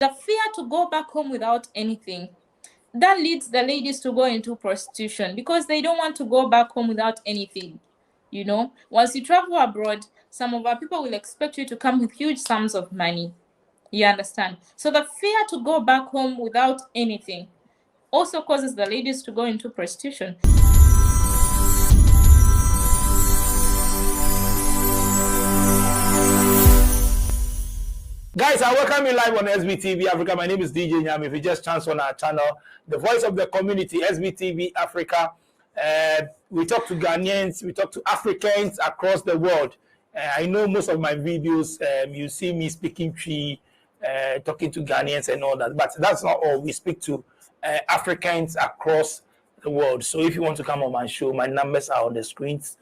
The fear to go back home without anything, that leads the ladies to go into prostitution because they don't want to go back home without anything. Once you travel abroad, some of our people will expect you to come with huge sums of money. You understand? So the fear to go back home without anything also causes the ladies to go into prostitution. Guys, I welcome you live on SBTV Africa. My name is DJ Nyam. If you just chance on our channel, the voice of the community, SBTV Africa. We talk to Ghanaians, we talk to Africans across the world. I know most of my videos, you see me speaking Twi, talking to Ghanaians and all that, but that's not all. We speak to Africans across the world. So if you want to come on my show, my numbers are on the screens.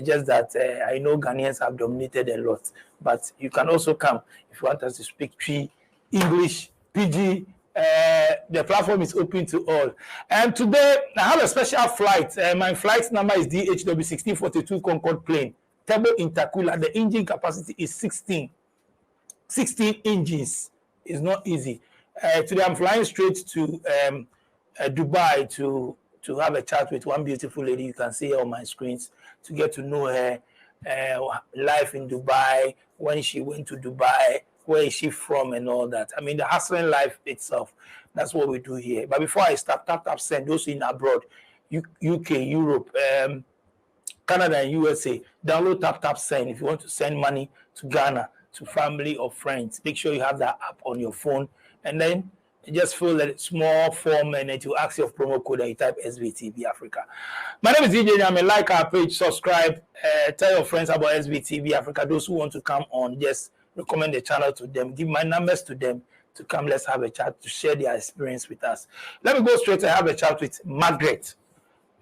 Just that I know Ghanaians have dominated a lot, but you can also come if you want us to speak Twi, English, PG. The platform is open to all. And today I have a special flight. My flight number is DHW 1642 Concorde plane, turbo intercooler. The engine capacity is 16 engines. It's not easy. Today I'm flying straight to Dubai to have a chat with one beautiful lady. You can see her on my screens, to get to know her, life in Dubai, when she went to Dubai, where is she from and all that. I mean, the hustling life itself, that's what we do here. But before I start, tap, send, those in abroad, UK, Europe, Canada and USA, download tap, send. If you want to send money to Ghana, to family or friends, make sure you have that app on your phone, and then you just fill a small form and it will ask you for promo code and you type SBTV Africa. My name is DJ Nyame. Like our page, subscribe, tell your friends about SBTV Africa. Those who want to come on, just recommend the channel to them. Give my numbers to them to come. Let's have a chat to share their experience with us. Let me go straight and have a chat with Margaret.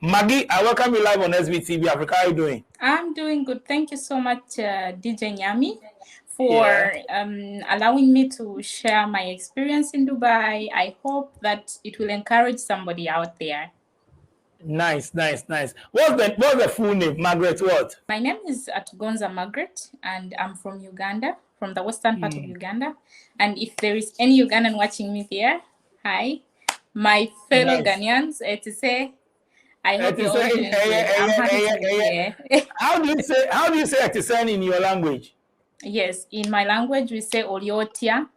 Maggie, I welcome you live on SBTV Africa. How are you doing? I'm doing good. Thank you so much, DJ Nyami, for allowing me to share my experience in Dubai. I hope that it will encourage somebody out there. Nice. What's the full name? Margaret what? My name is Atugonza Margaret, and I'm from Uganda, from the western part of Uganda. And if there is any Ugandan watching me there, hi. My fellow Ghanaians, to say, I hope you're all doing good. I'm happy to be here. How do you say Etisan in your language? Yes, in my language we say Oliotia.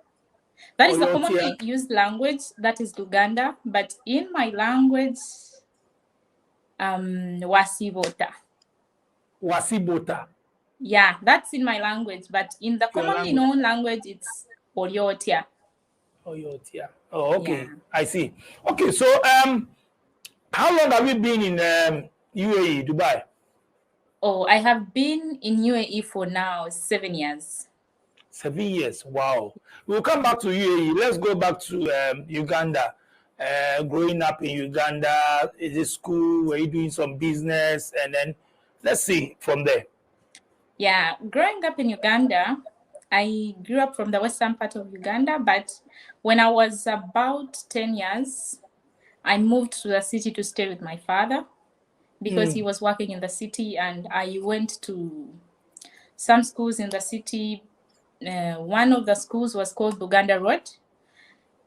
That is the commonly used language, that is Luganda. But in my language, Wasibota. Wasibota. Yeah, that's in my language. But in the commonly known language, it's Oliotia. Oliotia. Oh, okay. Yeah. I see. Okay, so how long have you been in UAE, Dubai? Oh, I have been in UAE for now 7 years. 7 years, wow. We'll come back to UAE. Let's go back to Uganda. Growing up in Uganda, is it school? Were you doing some business? And then let's see from there. Yeah, growing up in Uganda, I grew up from the western part of Uganda, but when I was about 10 years, I moved to the city to stay with my father because he was working in the city, and I went to some schools in the city. One of the schools was called Buganda Road,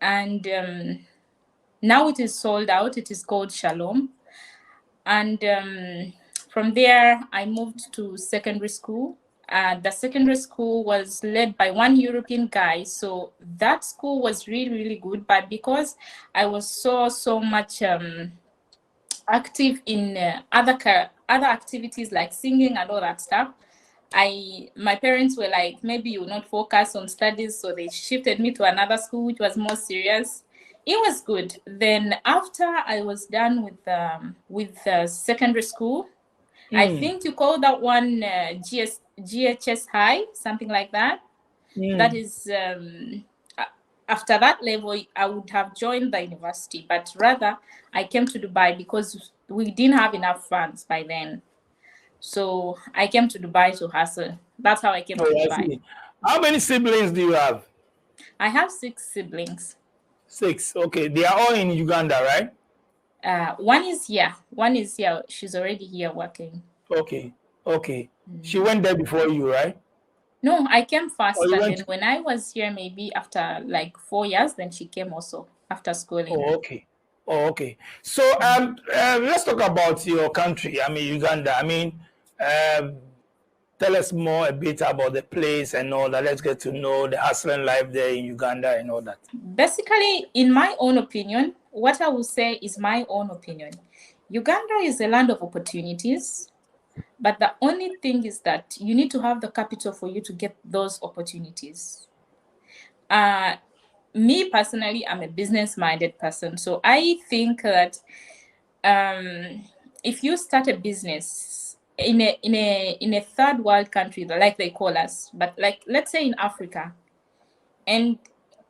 and now it is sold out. It is called Shalom. And from there, I moved to secondary school. The secondary school was led by one European guy. So that school was really, really good. But because I was so much active in other activities like singing and all that stuff, my parents were like, maybe you will not focus on studies. So they shifted me to another school, which was more serious. It was good. Then after I was done with secondary school, I think you call that one GHS High, something like that. That is, after that level, I would have joined the university, but rather I came to Dubai because we didn't have enough funds by then. So I came to Dubai to hustle. That's how I came to Dubai. How many siblings do you have? I have 6 siblings. 6. Okay. They are all in Uganda, right? One is here. She's already here working. Okay. She went there before you, right? No, I came Or first, you and went? then when I was here, maybe after like 4 years, then she came also after schooling. Oh, okay. Oh, okay. So let's talk about your country. I mean, Uganda. I mean, um, tell us more a bit about the place and all that. Let's get to know the hustling life there in Uganda and all that. Basically, in my own opinion, what I will say is my own opinion. Uganda is a land of opportunities, but the only thing is that you need to have the capital for you to get those opportunities. Uh, Me personally, I'm a business minded person. So I think that if you start a business in a third world country, like they call us, but like let's say in Africa, and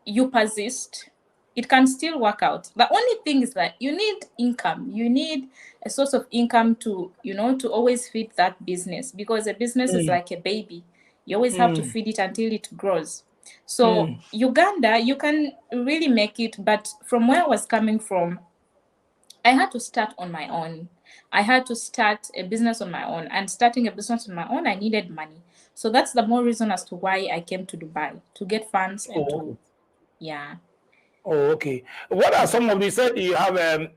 you persist, it can still work out. The only thing is that you need income. You need a source of income to, to always feed that business, because a business is Mm, like a baby. You always have to mm, feed it until it grows. So mm. Uganda, you can really make it, but from where I was coming from, I had to start on my own. I had to start a business on my own. And starting a business on my own, I needed money. So that's the more reason as to why I came to Dubai, to get funds and Oh, to, okay. yeah. Oh, okay. What are some of the, you said you have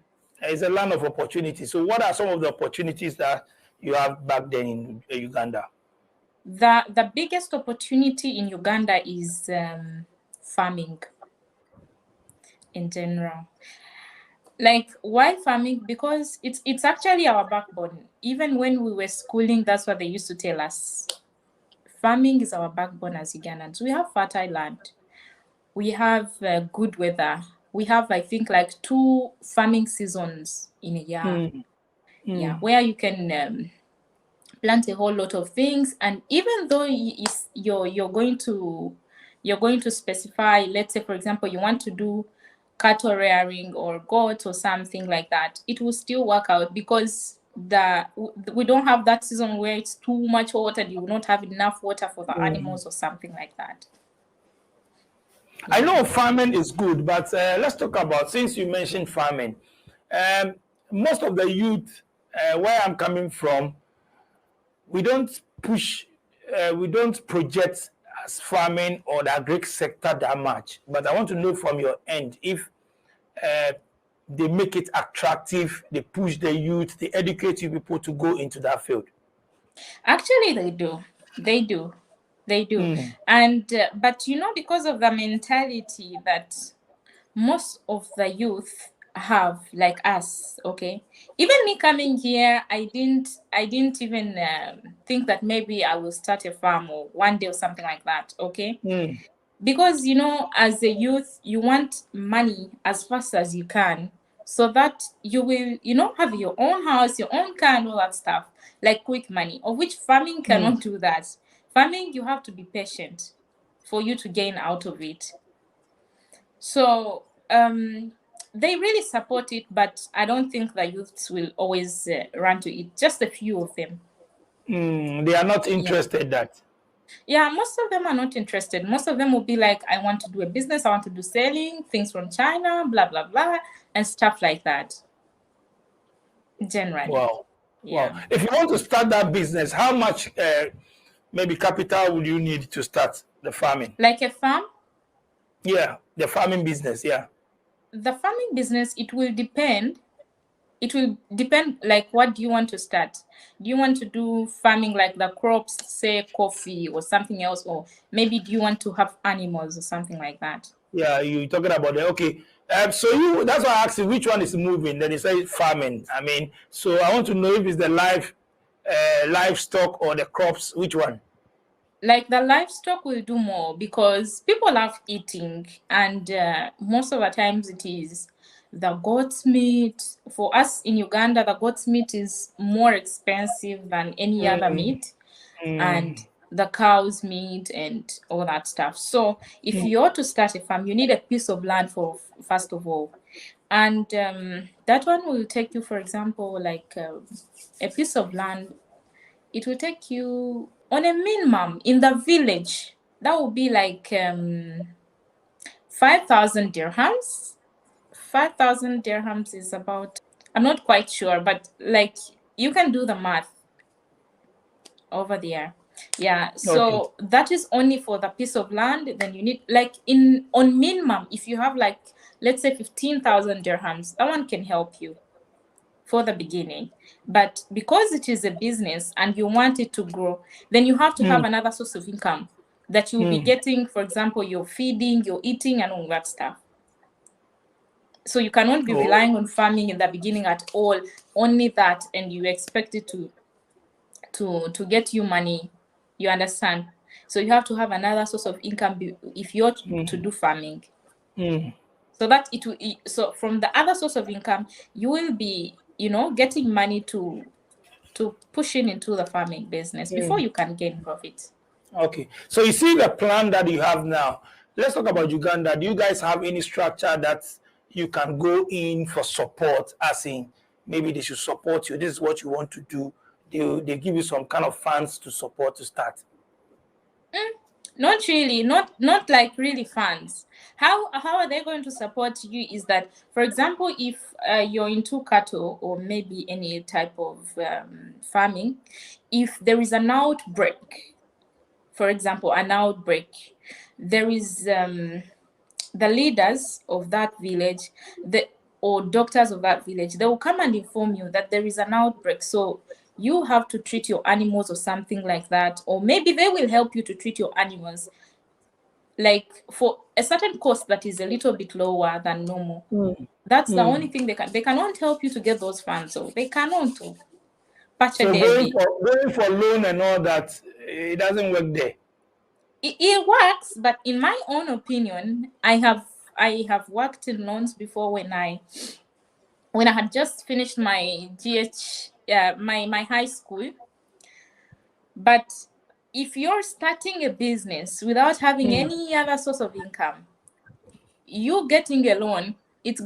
it's a land of opportunity. So what are some of the opportunities that you have back then in Uganda? The biggest opportunity in Uganda is farming in general. Like, why farming? Because it's actually our backbone. Even when we were schooling, that's what they used to tell us. Farming is our backbone as Ugandans. We have fertile land. We have good weather. We have, I think, like 2 farming seasons in a year. Mm, Yeah, mm, where you can plant a whole lot of things. And even though you're going to specify, let's say for example, you want to do cattle rearing or goats or something like that, it will still work out, because we don't have that season where it's too much water and you will not have enough water for the mm. animals or something like that. I Yeah. know farming is good, but let's talk about, since you mentioned farming, um, most of the youth where I'm coming from, we don't push, we don't project as farming or the agri sector that much. But I want to know from your end if uh, they make it attractive, they push the youth, they educate you people to go into that field. Actually, they do. They do. They do. Mm, And but because of the mentality that most of the youth have, like us, okay, even me coming here, I didn't even think that maybe I will start a farm or one day or something like that, okay, mm, because as a youth you want money as fast as you can, so that you will have your own house, your own car and all that stuff, like quick money, of which farming mm. cannot do that. Farming, you have to be patient for you to gain out of it. So they really support it, but I don't think the youths will always run to it. Just a few of them. They are not Yeah. interested that. Yeah, most of them are not interested. Most of them will be like, I want to do a business, I want to do selling, things from China, blah, blah, blah, and stuff like that, generally. Wow. Wow. Yeah. If you want to start that business, how much maybe capital would you need to start the farming? Like a farm, Yeah, the farming business. Yeah. the farming business, it will depend. It will depend, like, what do you want to start? Do you want to do farming like the crops, say coffee or something else, or maybe do you want to have animals or something like that? Yeah, you talking about the okay. So you that's why I asked you which one is moving. Then you say farming. I mean, so I want to know if it's the livestock or the crops. Which one? Like the livestock will do more, because people love eating, and most of the times it is the goat's meat. For us in Uganda, the goat's meat is more expensive than any other Mm, meat, and mm, the cow's meat and all that stuff. So if mm, you ought to start a farm, you need a piece of land for first of all, and that one will take you, for example, like a piece of land. It will take you on a minimum in the village. That will be like 5,000 dirhams. 5,000 dirhams is about, I'm not quite sure, but like you can do the math over there. Yeah, Okay. so that is only for the piece of land. Then you need, like, on minimum, if you have, like, let's say 15,000 dirhams, that one can help you for the beginning. But because it is a business and you want it to grow, then you have to have Mm. another source of income that you'll be Mm. getting. For example, you're feeding, you're eating, and all that stuff. So you cannot be Oh. relying on farming in the beginning at all, only that, and you expect it to get you money. You understand? So you have to have another source of income if you're to do farming. Mm. So that it will, so from the other source of income, you will be, getting money to push into the farming business before Mm. you can gain profit. Okay. So you see the plan that you have now. Let's talk about Uganda. Do you guys have any structure that you can go in for support, as in maybe they should support you? This is what you want to do. They give you some kind of funds to support to start. Not really, not like really funds. How are they going to support you is that, for example, if you're into cattle or maybe any type of farming, if there is an outbreak, for example, an outbreak, there is the leaders of that village, or doctors of that village, they will come and inform you that there is an outbreak. So you have to treat your animals or something like that, or maybe they will help you to treat your animals, like for a certain cost that is a little bit lower than normal. Mm. That's the only Mm. thing they cannot help you to get those funds. So they cannot patch a So going Devi. for loan and all that, it doesn't work there. It works, but in my own opinion, I have worked in loans before when I had just finished my my high school. But if you're starting a business without having Mm. any other source of income, you getting a loan, it's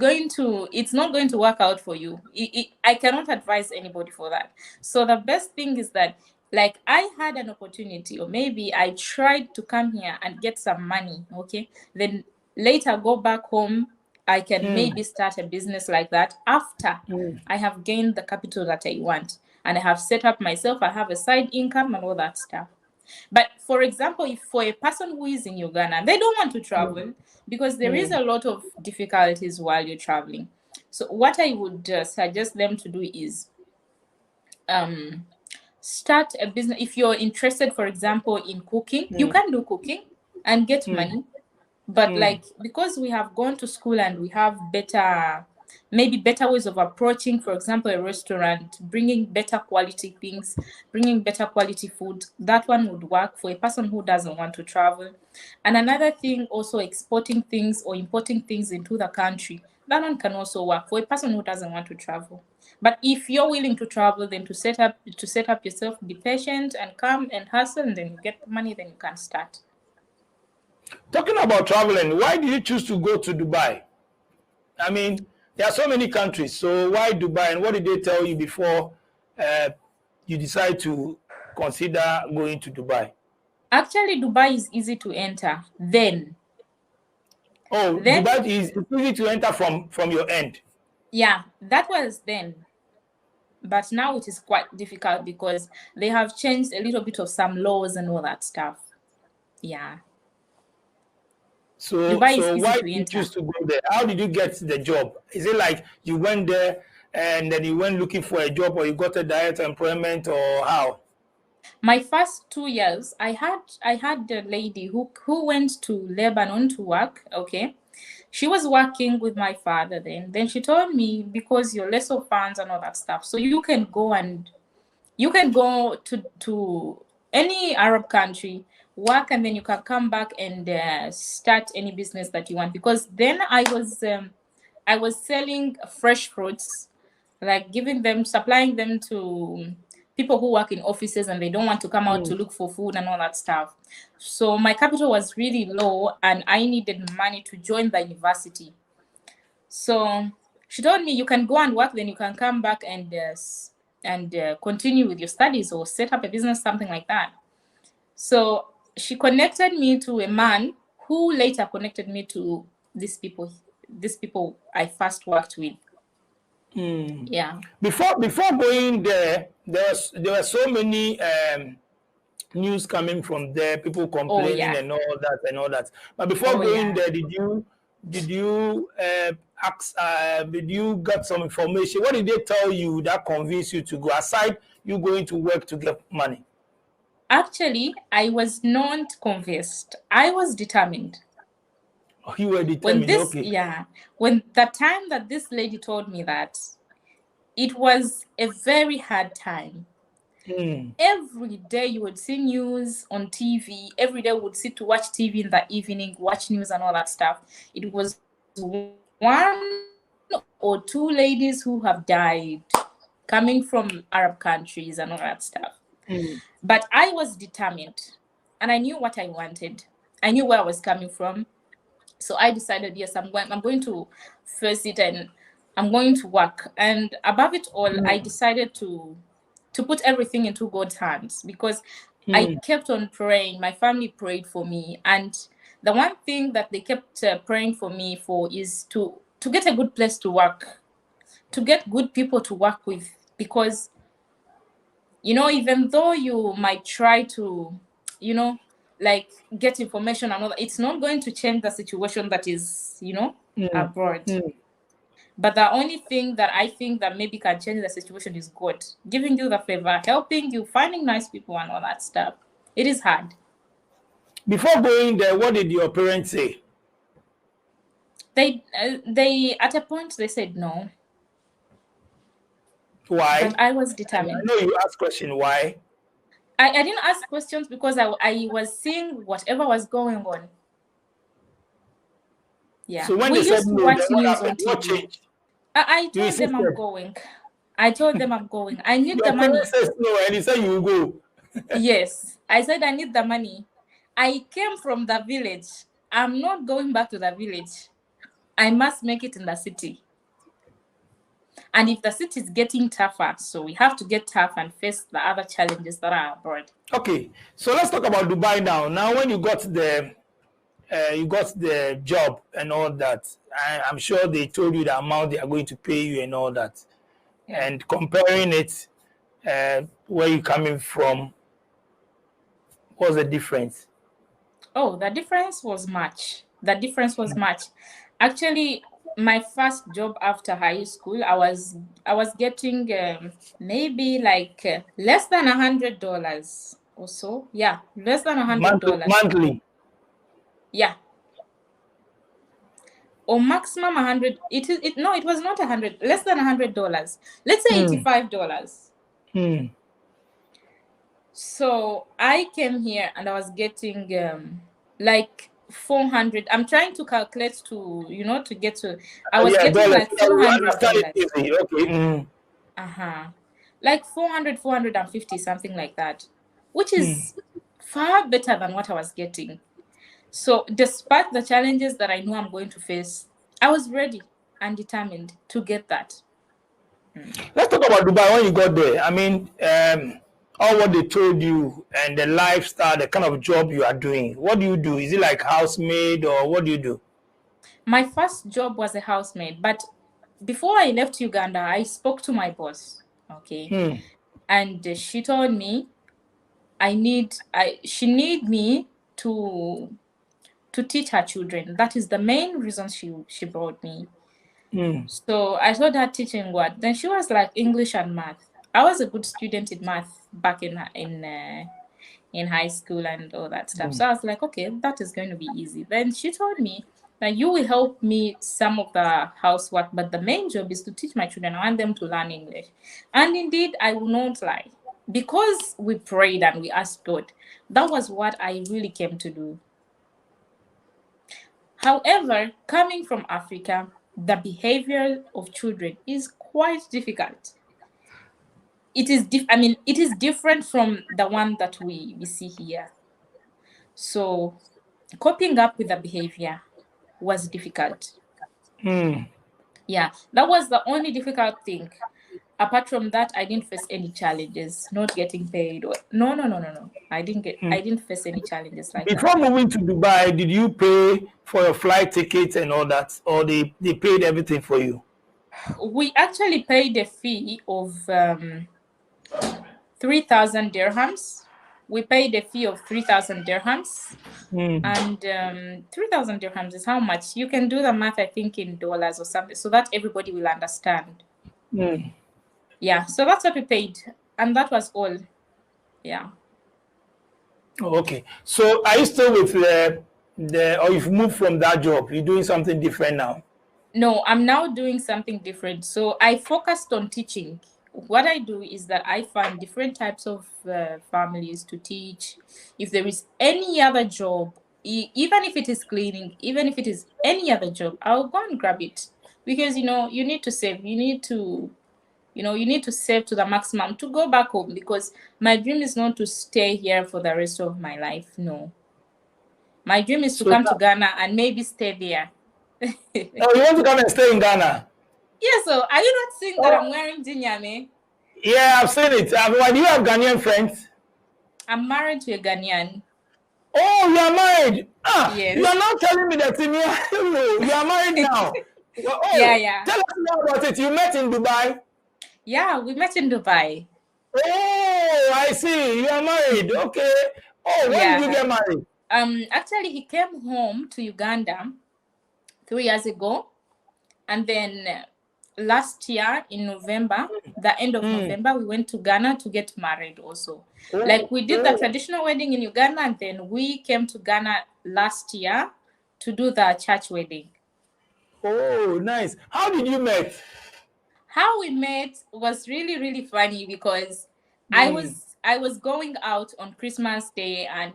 not going to work out for you. I cannot advise anybody for that. So the best thing is that, like, I had an opportunity, or maybe I tried to come here and get some money, okay, then later go back home. I can Mm. maybe start a business like that after Mm. I have gained the capital that I want, and I have set up myself, I have a side income and all that stuff. But for example, if for a person who is in Uganda, they don't want to travel because there is Mm. a lot of difficulties while you're traveling. So what I would suggest them to do is um, start a business. If you're interested, for example, in cooking, you Mm. can do cooking and get Mm. money. But Mm. like, because we have gone to school and we have maybe better ways of approaching, for example, a restaurant, bringing better quality things, bringing better quality food, that one would work for a person who doesn't want to travel. And another thing, also exporting things or importing things into the country, that one can also work for a person who doesn't want to travel. But if you're willing to travel, then to set up yourself, be patient and come and hustle, and then you get the money, then you can start. Talking about traveling, why did you choose to go to Dubai? I mean, there are so many countries. So why Dubai? And what did they tell you before uh, you decide to consider going to Dubai? Actually, Dubai is easy to enter. Oh, Then, Dubai is it's easy to enter from your end. yeah, that was then. But now it is quite difficult because they have changed a little bit of some laws and all that stuff. Yeah, So Dubai is so easy why to did you enter. choose to go there? How did you get the job? Is it like you went there and then you went looking for a job, or you got a direct employment, or how? My first 2 years, I had a lady who went to Lebanon to work. Okay, she was working with my father then. Then she told me, because you're less of funds and all that stuff, so you can go to any Arab country, work, and then you can come back and start any business that you want. Because then I was selling fresh fruits, like supplying them to people who work in offices and they don't want to come out to Mm. look for food and all that stuff. So my capital was really low and I needed money to join the university. So she told me, you can go and work, then you can come back and continue with your studies or set up a business, something like that. So she connected me to a man who later connected me to these people I first worked with. Mm. Yeah. Before going there, there were so many news coming from there, people Oh complaining yeah. and all that and all that. But before Oh going yeah. there, did you ask? Did you get some information? What did they tell you that convinced you to go? Aside you going to work to get money, Actually, I was not convinced. I was determined. you were When determined. this, Okay. yeah, when the time that this lady told me that, it was a very hard time. Mm, Every day you would see news on TV. Every day we would sit to watch TV in the evening, watch news and all that stuff. It was one or two ladies who have died coming from Arab countries and all that stuff. mm, But I was determined and I knew what I wanted. I knew where I was coming from. So I decided, yes, I'm going to face it and I'm going to work. And above it all, I mm, decided to put everything into God's hands because I mm, kept on praying. My family prayed for me, and the one thing that they kept praying for me for is to get a good place to work, to get good people to work with, because even though you might try to, you know, like get information and all that, it's not going to change the situation that is, mm, abroad. mm. But the only thing that I think that maybe can change the situation is God giving you the favor, helping you, finding nice people and all that stuff. It is hard. Before going there, what did your parents say? They at a point they said no, but Why? I was I determined. know you asked question why. I didn't ask questions because I was seeing whatever was going on. Yeah, So when we they said used to no, then watch what news happened? on What TV. changed? I You told them I'm insisted. going. I told them I'm going. I need the Your money. parents says no, and you said you will go. Yes, I said I need the money. I came from the village. I'm not going back to the village. I must make it in the city. And if the city is getting tougher, so we have to get tough and face the other challenges that are abroad. Okay, so let's talk about Dubai now. Now, when you got the job and all that, I'm sure they told you the amount they are going to pay you and all that. Yeah. And comparing it, where you coming from, what's the difference? Oh, the difference was much. The difference was much. Actually, my first job after high school, I was getting maybe like less than $100 or so. Yeah, less than a hundred Monthly, dollars. monthly. Yeah, or maximum 100. It was not 100. Less than $100. Let's say Hmm. $85. Hmm. So I came here and I was getting like 400. I'm trying to calculate to get to. I was Yeah, getting dollars. like Yeah, four we hundred understand it dollars. easy. Okay. Hmm. Uh-huh. Like 400, 450, something like that, which is far better than what I was getting. So despite the challenges that I know I'm going to face, I was ready and determined to get that. Let's talk about Dubai when you got there. I mean, all what they told you and the lifestyle, the kind of job you are doing. What do you do? Is it like housemaid or what do you do? My first job was a housemaid, but before I left Uganda, I spoke to my boss, okay? Hmm. And she told me she need me to teach her children. That is the main reason she brought me. Hmm. So I told her teaching what? Then she was like English and math. I was a good student in math back in high school and all that stuff. So I was like, okay, that is going to be easy. Then she told me that you will help me some of the housework, but the main job is to teach my children. I want them to learn English. And indeed, I will not lie. Because we prayed and we asked God, that was what I really came to do. However, coming from Africa, the behavior of children is quite difficult. It is different from the one that we see here. So coping up with the behavior was difficult. Hmm. Yeah, that was the only difficult thing. Apart from that, I didn't face any challenges, not getting paid. No, no, no, no, no. I didn't face any challenges like that. Before moving to Dubai, did you pay for your flight tickets and all that, or they paid everything for you? We actually paid a fee of 3,000 dirhams, we paid a fee of 3,000 dirhams. Mm. And 3,000 dirhams is how much? You can do the math, I think, in dollars or something, so that everybody will understand. Mm. Yeah, so that's what we paid. And that was all. Yeah. Oh, okay. So are you still with the or you've moved from that job? You're doing something different now? No, I'm now doing something different. So I focused on teaching. What I do is that I find different types of families to teach. If there is any other job, even if it is cleaning, even if it is any other job, I'll go and grab it. Because you need to save. You need to save to the maximum to go back home, because my dream is not to stay here for the rest of my life. No. My dream is to So come to now, Ghana and maybe stay there. oh, you want to come and stay in Ghana? Yeah, so are you not seeing that I'm Oh, wearing jinyame? yeah, I've seen it. Why do you have Ghanaian friends? I'm married to a Ghanaian. Oh, you are married. Ah, you are Yes. not telling me that you are married now. Well, Yeah, oh, yeah. tell us more about it. You met in Dubai. Yeah, we met in Dubai. Oh, I see. You are married. Okay. Oh, when did you Yeah. get married? Actually, he came home to Uganda 3 years ago, and then last year in November, the end of Hmm. November, we went to Ghana to get married also. Like, Oh, we did the oh, traditional wedding in Uganda, and then we came to Ghana last year to do the church wedding. oh, nice. How did you met? How we met was really, really funny, because I Hmm. was I was going out on Christmas Day, and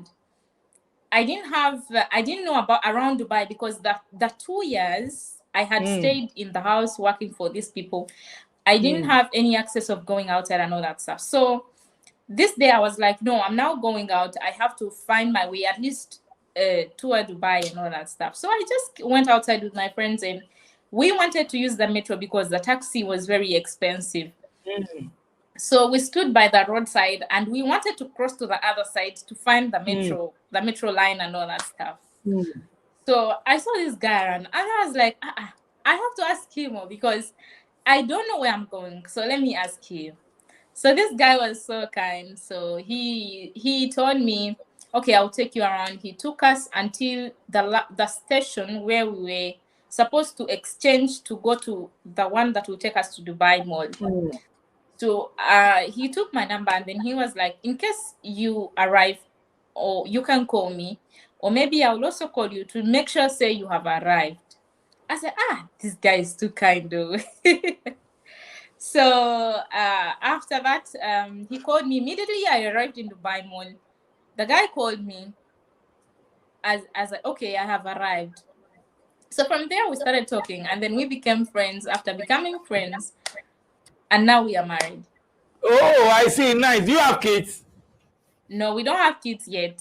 I didn't know about around Dubai, because the 2 years I had Hmm. stayed in the house working for these people, I didn't Hmm. have any access of going outside and all that stuff. So this day I was like, no, I'm now going out. I have to find my way, at least tour Dubai and all that stuff. So I just went outside with my friends, and we wanted to use the metro because the taxi was very expensive. Hmm. So we stood by the roadside, and we wanted to cross to the other side to find Hmm. the metro line and all that stuff. Hmm. So I saw this guy, and I was like, I have to ask him, because I don't know where I'm going. So let me ask him. So this guy was so kind. So he told me, okay, I'll take you around. He took us until the station where we were supposed to exchange to go to the one that will take us to Dubai Mall. Hmm. So he took my number, and then he was like, in case you arrive, or you can call me, or maybe I'll also call you to make sure say you have arrived. I said, this guy is too kind though. So after that, he called me immediately. I arrived in Dubai Mall. The guy called me as like, okay, I have arrived. So from there we started talking, and then we became friends. After becoming friends, and now we are married. Oh, I see. Nice. Do you have kids? No, we don't have kids yet.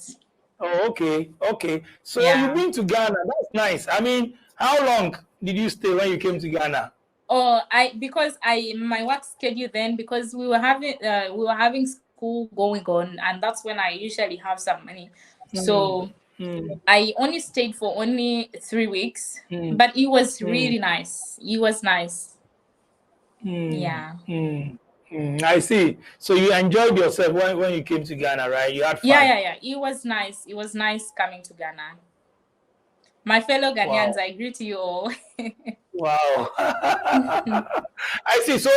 Oh, okay. Okay. So you've Yeah. been to Ghana. That's nice. I mean, how long did you stay when you came to Ghana? Or because I my work schedule then, because we were having school going on, and that's when I usually have some money. Hmm. So Hmm. I only stayed for only 3 weeks, Hmm. but it was Hmm. really nice. It was nice. Hmm. Yeah. Hmm. Hmm. I see. So you enjoyed yourself when you came to Ghana, right? You had Yeah, fun. yeah, yeah. It was nice. It was nice coming to Ghana. My fellow Ghanaians, Wow. I greet you all. Wow. I see. So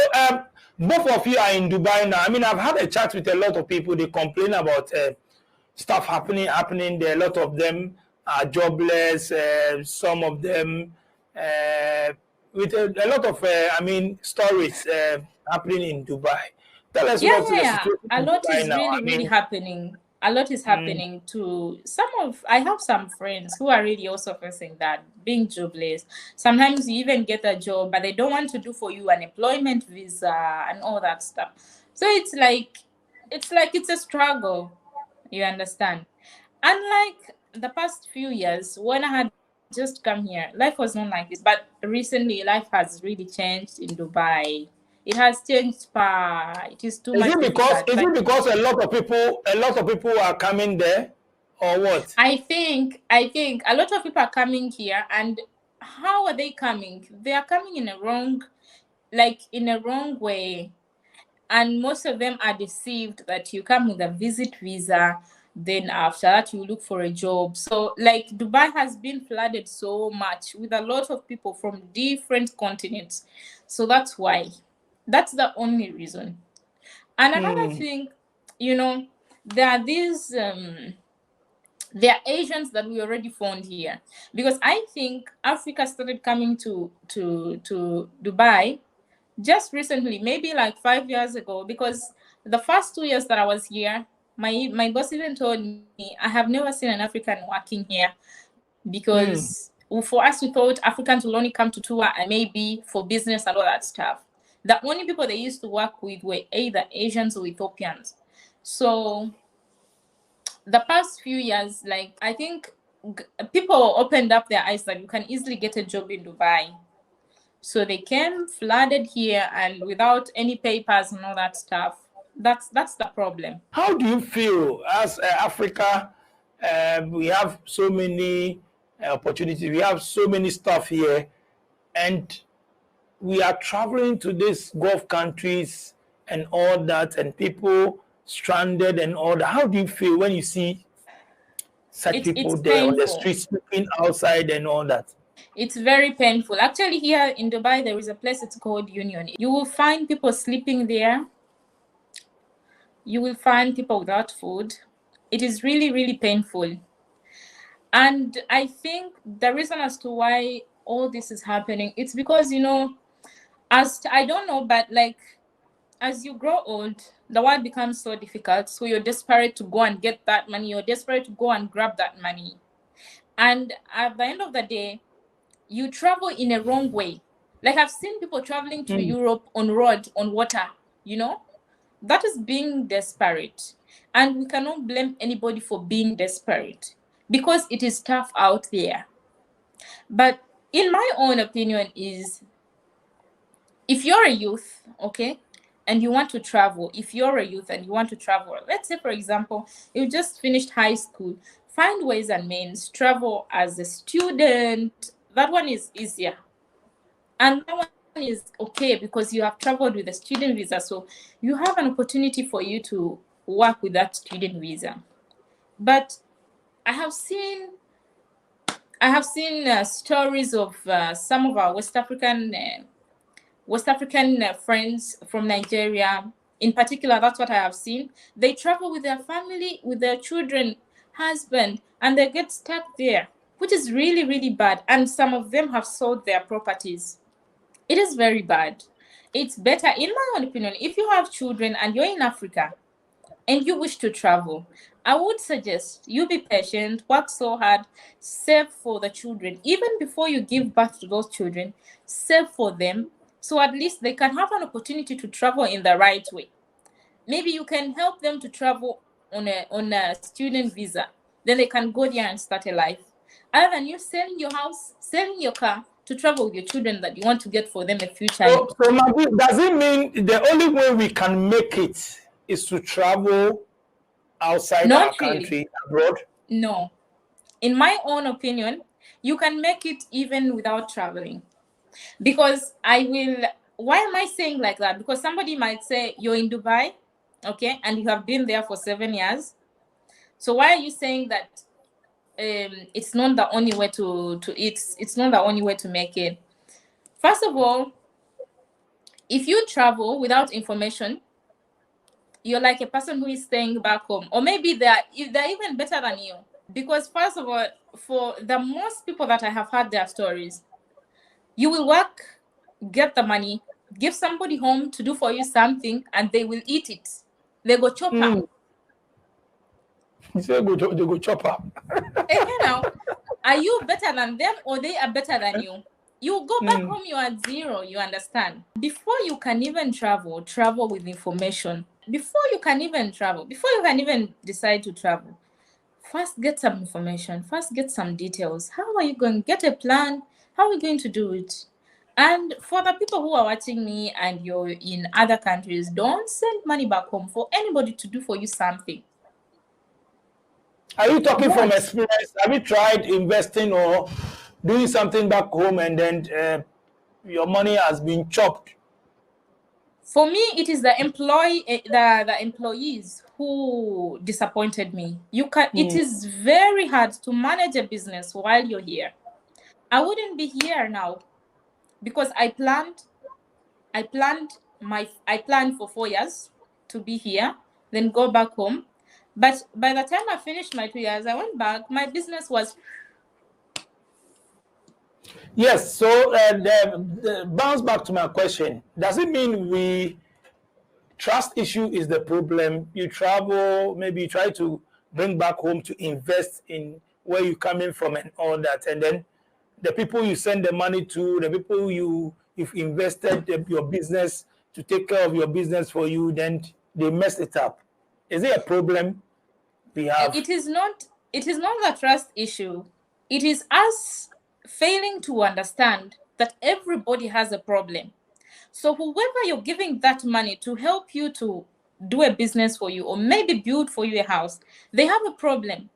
both of you are in Dubai now. I mean, I've had a chat with a lot of people. They complain about stuff happening there. A lot of them are jobless. Some of them with a lot of I mean stories happening in Dubai. Tell us Yeah, what's yeah, the yeah. situation A in lot Dubai is now. really, I really mean, happening. A lot is mm, happening to I have some friends who are really also facing that, being jobless. Sometimes you even get a job, but they don't want to do for you an employment visa and all that stuff. So it's a struggle. You understand? Unlike the past few years, when I had just come here, life was not like this. But recently, life has really changed in Dubai. It has changed. It is too much difficult. is Like, it because a lot of people are coming there, or what? I think a lot of people are coming here, and how are they coming? They are coming in a wrong, like in a wrong way. And most of them are deceived that you come with a visit visa, then after that you look for a job. So like Dubai has been flooded so much with a lot of people from different continents. So that's why. That's the only reason. And another Hmm. thing, you know, there are these there are Asians that we already found here, because I think Africa started coming to Dubai just recently, maybe like 5 years ago, because the first 2 years that I was here, my boss even told me, I have never seen an African working here, because Hmm. for us we thought Africans will only come to tour and maybe for business and all that stuff. The only people they used to work with were either Asians or Ethiopians. So the past few years, like I think people opened up their eyes that you can easily get a job in Dubai. So they came flooded here and without any papers and all that stuff. That's the problem. How do you feel as Africa? We have so many opportunities. We have so many stuff here, and we are traveling to these Gulf countries and all that, and people stranded and all that. How do you feel when you see such It's people there on the painful. streets, sleeping outside and all that? It's very painful. Actually, here in Dubai, there is a place it's called Union. You will find people sleeping there. You will find people without food. It is really, really painful. And I think the reason as to why all this is happening, it's because, I don't know, but like as you grow old, the world becomes so difficult. So you're desperate to go and get that money. You're desperate to go and grab that money. And at the end of the day, you travel in a wrong way. Like I've seen people traveling to Mm. Europe on road, on water, you know? That is being desperate. And we cannot blame anybody for being desperate because it is tough out there. But in my own opinion is, if you're a youth, okay, and you want to travel, if you're a youth and you want to travel, let's say, for example, you just finished high school, find ways and means, travel as a student. That one is easier. And that one is okay because you have traveled with a student visa. So you have an opportunity for you to work with that student visa. But I have seen stories of some of our West African friends from Nigeria, in particular. That's what I have seen. They travel with their family, with their children, husband, and they get stuck there, which is really, really bad. And some of them have sold their properties. It is very bad. It's better, in my own opinion, if you have children and you're in Africa and you wish to travel, I would suggest you be patient, work so hard, save for the children. Even before you give birth to those children, save for them so at least they can have an opportunity to travel in the right way. Maybe you can help them to travel on a student visa. Then they can go there and start a life. Other than you selling your house, selling your car to travel with your children that you want to get for them a future in. So Maggie, does it mean the only way we can make it is to travel outside our Not really. country, abroad? No. In my own opinion, you can make it even without traveling. Because why am I saying like that? Because somebody might say you're in Dubai, okay, and you have been there for 7 years. So why are you saying that it's not the only way it's not the only way to make it? First of all, if you travel without information, you're like a person who is staying back home, or maybe they're even better than you. Because first of all, for the most people that I have heard their stories, you will work, get the money, give somebody home to do for you something, and they will eat it. They go chop up. Mm. You say they go chop up. Now, are you better than them or they are better than you? You go back Mm. home, you are zero, you understand? Before you can even travel with information. Before you can even decide to travel, first get some information, first get some details. How are you going to get a plan? How are we going to do it? And for the people who are watching me and you're in other countries, don't send money back home for anybody to do for you something. Are you talking from Don't. experience? Have you tried investing or doing something back home and then your money has been chopped? For me, it is the employees who disappointed me. It is very hard to manage a business while you're here. I wouldn't be here now because I planned for 4 years to be here, then go back home. But by the time I finished my 2 years, I went back. My business was Yes. So, bounce back to my question. Does it mean we trust issue is the problem? You travel, maybe you try to bring back home to invest in where you're coming from and all that, and then the people you send the money to, the people you've invested your business to take care of your business for you, then they mess it up. Is it a problem we have? it is not a trust issue. It is us failing to understand that everybody has a problem. So whoever you're giving that money to help you to do a business for you or maybe build for you a house, they have a problem.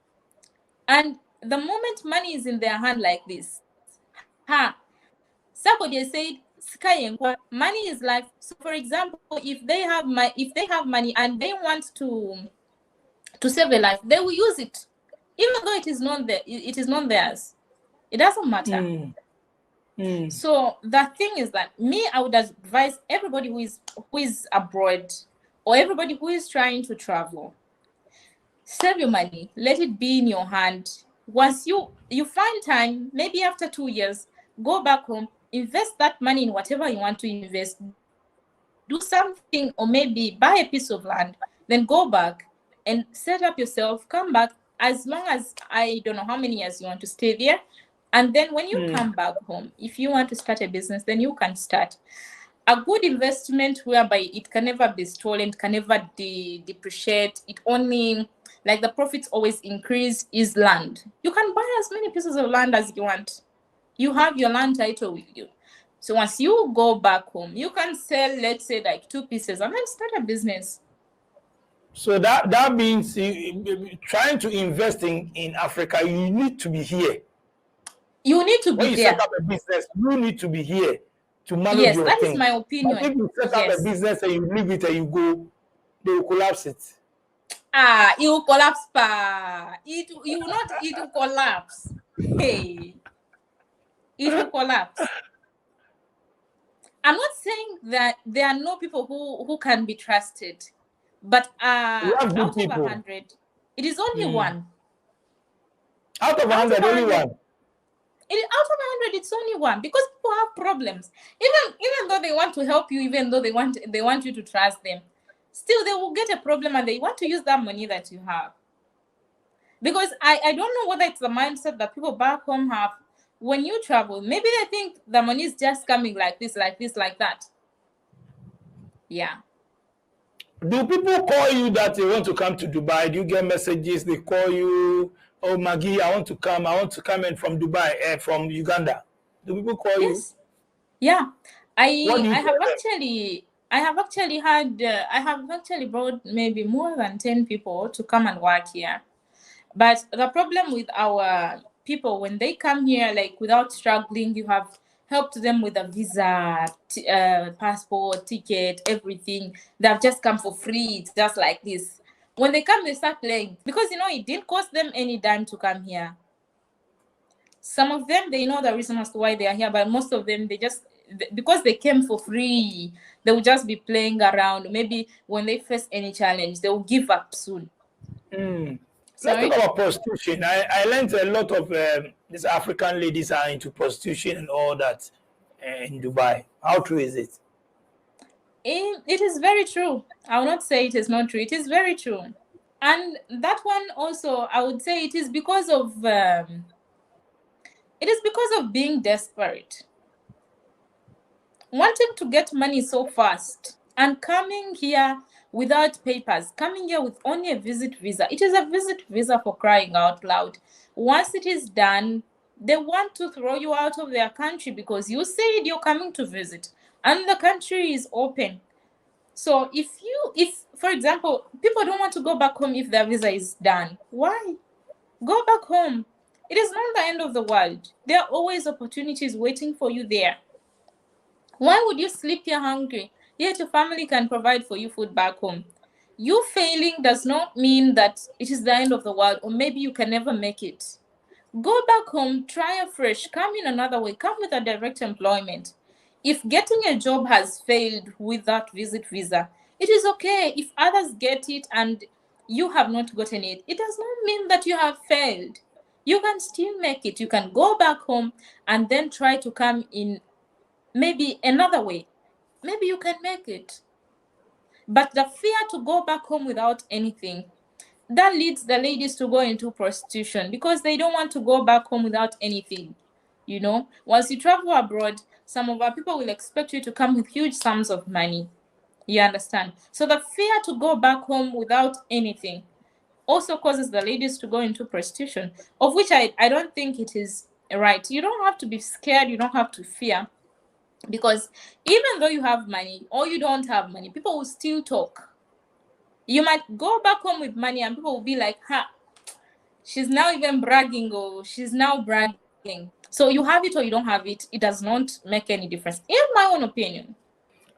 And the moment money is in their hand like this, somebody said sky and money is life. So for example, if they have money and they want to save a life, they will use it, even though it is not theirs. It doesn't matter. So the thing is that I would advise everybody who is abroad or everybody who is trying to travel, save your money, let it be in your hand. Once you find time, maybe after 2 years, go back home, invest that money in whatever you want to invest, do something, or maybe buy a piece of land, then go back and set up yourself, come back, as long as I don't know how many years you want to stay there. And then when you come back home, if you want to start a business, then you can start. A good investment whereby it can never be stolen, can never depreciate, it only, like, the profits always increase, is land. You can buy as many pieces of land as you want. You have your land title with you. So once you go back home, you can sell, let's say, like 2 pieces and then start a business. So that means trying to invest in Africa, you need to be here. You need to When be you there. set up a business, you need to be here to manage Yes, your that is thing. my But opinion. if you set up a Yes. business and you leave it and you go, they will collapse it. It will collapse, pa. It will collapse. Hey, it will collapse. I'm not saying that there are no people who can be trusted, but We have out good of people. 100, it is only one. Out of 100, only one. Out of 100, it's only one, because people have problems. Even though they want to help you, even though they want you to trust them, still they will get a problem and they want to use that money that you have. Because I don't know whether it's the mindset that people back home have. When you travel, maybe they think the money is just coming like this, like this, like that. Yeah. Do people call you that they want to come to Dubai? Do you get messages? They call you, oh, Maggie, I want to come in from Dubai, from Uganda. Do people call you? Yes. Yeah. What do you I tell have them? I have actually brought maybe more than 10 people to come and work here. But the problem with our people, when they come here, like, without struggling, you have helped them with a visa, passport, ticket, everything. They've just come for free. It's just like this. When they come, they start playing, because it didn't cost them any dime to come here. Some of them, they know the reason as to why they are here, but most of them, because they came for free, they will just be playing around. Maybe when they face any challenge, they will give up soon. Let's talk about prostitution. I learned a lot of these African ladies are into prostitution and all that in Dubai. How true is it? It is very true. I will not say it is not true. It is very true. And that one also, I would say it is because of being desperate, wanting to get money so fast, and coming here without papers, coming here with only a visit visa. It is a visit visa, for crying out loud. Once it is done, they want to throw you out of their country because you said you're coming to visit and the country is open. So if for example, people don't want to go back home if their visa is done, why? Go back home. It is not the end of the world. There are always opportunities waiting for you there. Why would you sleep here hungry? Yet your family can provide for you food back home. You failing does not mean that it is the end of the world, or maybe you can never make it. Go back home, try afresh, come in another way, come with a direct employment. If getting a job has failed with that visit visa, it is okay. If others get it and you have not gotten it, it does not mean that you have failed. You can still make it. You can go back home and then try to come in maybe another way. Maybe you can make it. But the fear to go back home without anything, that leads the ladies to go into prostitution because they don't want to go back home without anything. You know, once you travel abroad, some of our people will expect you to come with huge sums of money. You understand? So the fear to go back home without anything also causes the ladies to go into prostitution, of which I don't think it is right. You don't have to be scared, you don't have to fear, because even though you have money or you don't have money, people will still talk. You might go back home with money and people will be like, ha, she's now even bragging, or she's now bragging. So you have it or you don't have it, it does not make any difference, in my own opinion.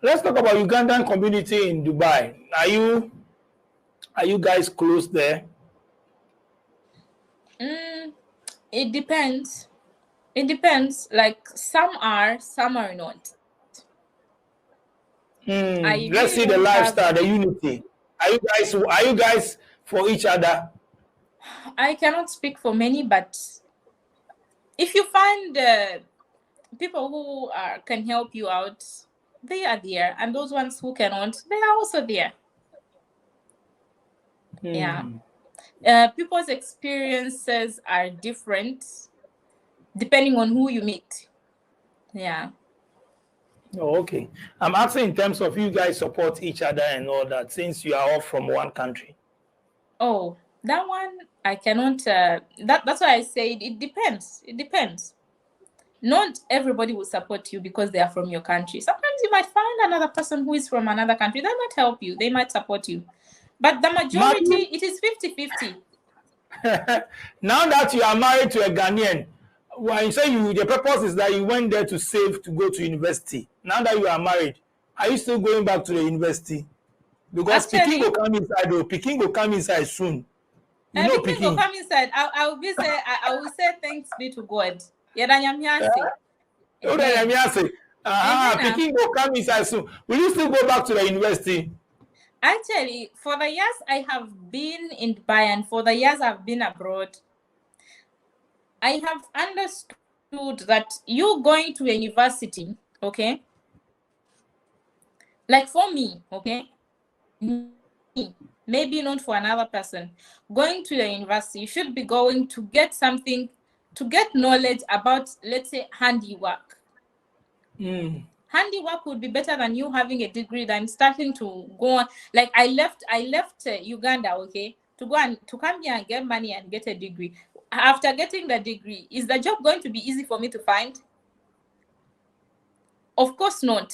Let's talk about Ugandan community in Dubai. Are you guys close there? It depends. It depends. Like some are not. I really Let's see don't the have. lifestyle, the unity. Are you guys for each other? I cannot speak for many, but if you find people who can help you out, they are there, and those ones who cannot, they are also there. Yeah. People's experiences are different depending on who you meet. Yeah. Oh, okay. I'm asking in terms of you guys support each other and all that, since you are all from one country. Oh, that one I cannot. That's why I said it depends. It depends. Not everybody will support you because they are from your country. Sometimes you might find another person who is from another country. They might help you. They might support you. But the majority, it is 50-50. Now that you are married to a Ghanaian, when you say the purpose is that you went there to save to go to university. Now that you are married, are you still going back to the university? Because Peking will come inside, though. Peking will come inside soon. You know Peking will come inside. I will say thanks be to God. Peking will come inside soon. Will you still go back to the university? Actually, for the years I have been in Dubai and for the years I've been abroad, I have understood that you going to a university, okay? Like for me, okay? Maybe not for another person. Going to the university, you should be going to get something, to get knowledge about, let's say, handiwork. Handiwork would be better than you having a degree than starting to go on. Like I left Uganda, okay, to go and to come here and get money and get a degree. After getting the degree, is the job going to be easy for me to find? Of course not.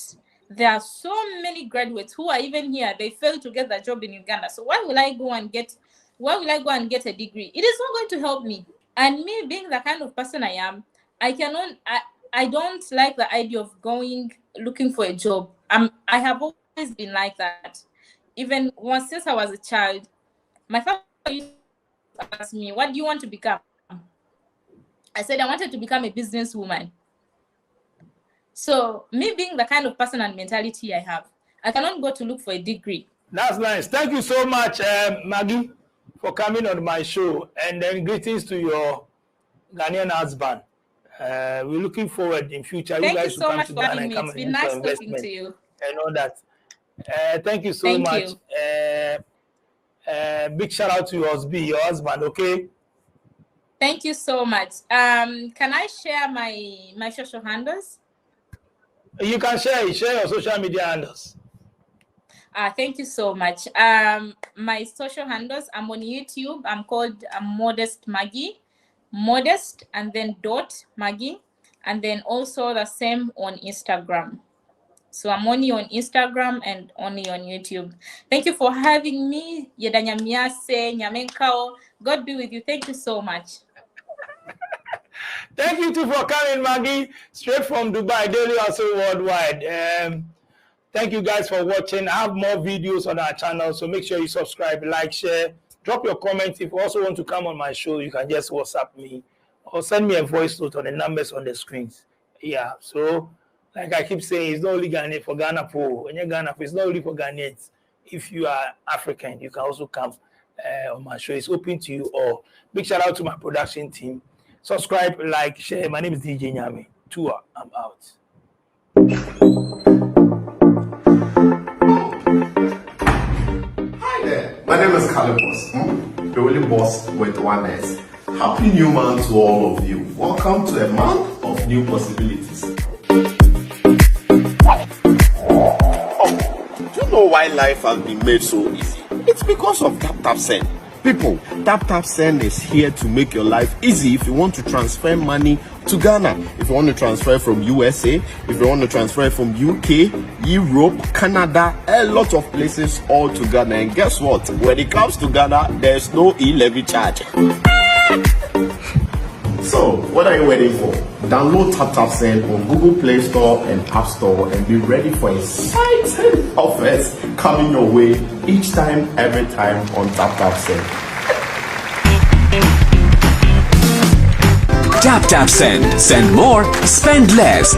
There are so many graduates who are even here, they fail to get the job in Uganda. So why will I go and get a degree? It is not going to help me. And me being the kind of person I am, I don't like the idea of going looking for a job. I have always been like that. Even since I was a child, my father used to ask me, what do you want to become? I said I wanted to become a businesswoman. So me being the kind of person and mentality I have, I cannot go to look for a degree. That's nice. Thank you so much, Maggie, for coming on my show. And then greetings to your Ghanaian husband. We're looking forward in future. Thank you so much for having me. It's been nice talking to you. And all that. Thank you so much. Big shout out to your husband, okay? Thank you so much. Can I share my social handles? You can share your social media handles. Thank you so much. My social handles, I'm on YouTube. I'm called Modest Maggie. Modest and then .Maggie, and then also the same on Instagram. So I'm only on Instagram and only on YouTube. Thank you for having me. God be with you. Thank you so much. Thank you too for coming, Maggie, straight from Dubai, daily also worldwide. Thank you guys for watching. I have more videos on our channel, so make sure you subscribe, like, share, drop your comments. If you also want to come on my show, you can just WhatsApp me or send me a voice note on the numbers on the screens. Yeah, so like I keep saying, it's not only Ghana for Ghana for when you're Ghana for, it's not only for Ghanaians. If you are African, you can also come on my show. It's open to you all. Big shout out to my production team. Subscribe, like, share. My name is DJ Nyame. Tour, I'm out. Hi there, my name is Calibos, the only boss with one S. Happy new month to all of you. Welcome to a month of new possibilities. Do you know why life has been made so easy? It's because of Tap Send. People, Tap Send is here to make your life easy if you want to transfer money to Ghana, if you want to transfer from USA, if you want to transfer from UK, Europe, Canada, a lot of places all to Ghana. And guess what? When it comes to Ghana, there's no e-levy charge. So, what are you waiting for? Download Tap Send on Google Play Store and App Store and be ready for exciting offers coming your way each time, every time on Tap Send. Tap Send. Send more, spend less.